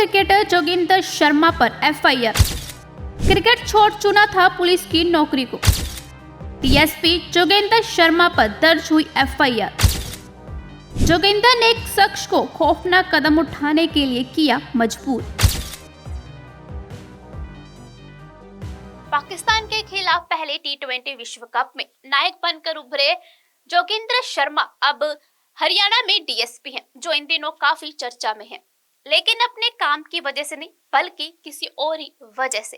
Cricketer Joginder Sharma पर FIR. Cricket छोड़ चुना था पुलिस की नौकरी को। डीएसपी जोगिंदर शर्मा पर दर्ज हुई एफआईआर। जोगिंदर ने एक शख्स को खौफनाक कदम उठाने के लिए किया मजबूर। पाकिस्तान के खिलाफ पहले टी20 विश्व कप में नायक बनकर उभरे जोगिंदर शर्मा अब हरियाणा में डीएसपी हैं, जो इन दिनों काफी चर्चा में हैं। लेकिन अपने काम की वजह से नहीं, बल्कि किसी और ही वजह से।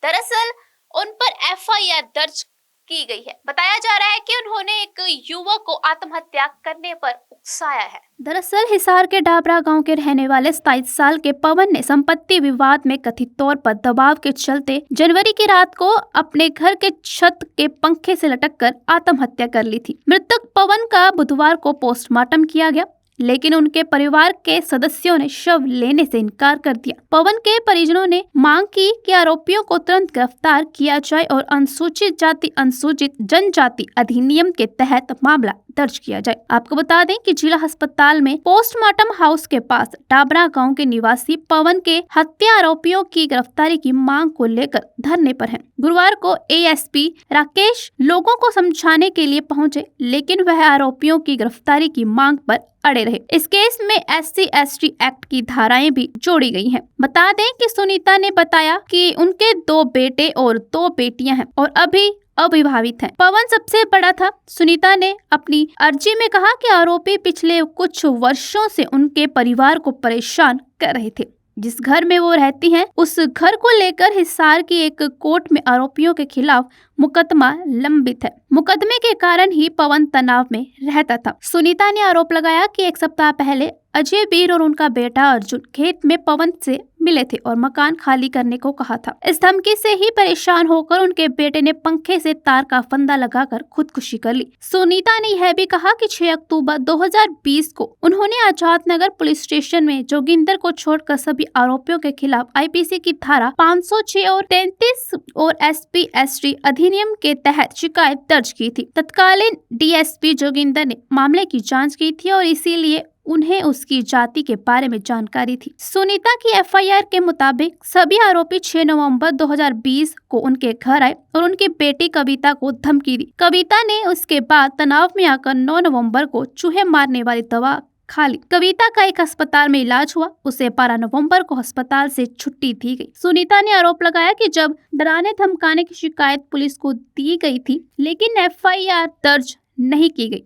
दरअसल उन पर एफआईआर दर्ज की गई है। बताया जा रहा है कि उन्होंने एक युवक को आत्महत्या करने पर उकसाया है। दरअसल हिसार के डाबरा गांव के रहने वाले 27 साल के पवन ने संपत्ति विवाद में कथित तौर पर दबाव के चलते जनवरी की रात को अपने घर के छत के पंखे से लटककर आत्महत्या कर ली थी। मृतक पवन का बुधवार को पोस्टमार्टम किया गया, लेकिन उनके परिवार के सदस्यों ने शव लेने से इनकार कर दिया। पवन के परिजनों ने मांग की कि आरोपियों को तुरंत गिरफ्तार किया जाए और अनुसूचित जाति अनुसूचित जनजाति अधिनियम के तहत मामला दर्ज किया जाए। आपको बता दें कि जिला अस्पताल में पोस्टमार्टम हाउस के पास डाबरा गांव के निवासी पवन के हत्या आरोपियों की गिरफ्तारी की मांग को लेकर धरने पर हैं। गुरुवार को एएसपी राकेश लोगों को समझाने के लिए पहुंचे, लेकिन वह आरोपियों की गिरफ्तारी की मांग पर अड़े रहे। इस केस में SC/ST एक्ट की धाराएं भी जोड़ी गई हैं। बता दें कि सुनीता ने बताया कि उनके 2 बेटे और 2 बेटियां हैं और अभी अविवाहित हैं। पवन सबसे बड़ा था। सुनीता ने अपनी अर्जी में कहा कि आरोपी पिछले कुछ वर्षों से उनके परिवार को परेशान कर रहे थे। जिस घर में वो रहती हैं, उस घर को लेकर हिसार की एक कोर्ट में आरोपियों के खिलाफ मुकदमा लंबित है। मुकदमे के कारण ही पवन तनाव में रहता था। सुनीता ने आरोप लगाया कि 1 सप्ताह पहले अजय वीर और उनका बेटा अर्जुन खेत में पवन से मिले थे और मकान खाली करने को कहा था। इस धमकी से ही परेशान होकर उनके बेटे ने पंखे से तार का फंदा लगाकर खुदकुशी कर ली। सुनीता ने यह भी कहा कि 6 अक्टूबर 2020 को उन्होंने आजाद नगर पुलिस स्टेशन में जोगिंदर को छोड़कर सभी आरोपियों के खिलाफ आईपीसी की धारा 506 और 33 और SC/ST अधिनियम के तहत शिकायत दर्ज की थी। तत्कालीन डीएसपी जोगिंदर ने मामले की जाँच की थी और इसीलिए उन्हें उसकी जाति के बारे में जानकारी थी। सुनीता की एफआईआर के मुताबिक सभी आरोपी 6 नवंबर 2020 को उनके घर आए और उनकी बेटी कविता को धमकी दी। कविता ने उसके बाद तनाव में आकर 9 नवंबर को चूहे मारने वाली दवा खा ली। कविता का एक अस्पताल में इलाज हुआ। उसे 12 नवंबर को अस्पताल से छुट्टी दी गई। सुनीता ने आरोप लगाया कि जब डराने धमकाने की शिकायत पुलिस को दी गई थी, लेकिन एफआईआर दर्ज नहीं की गई।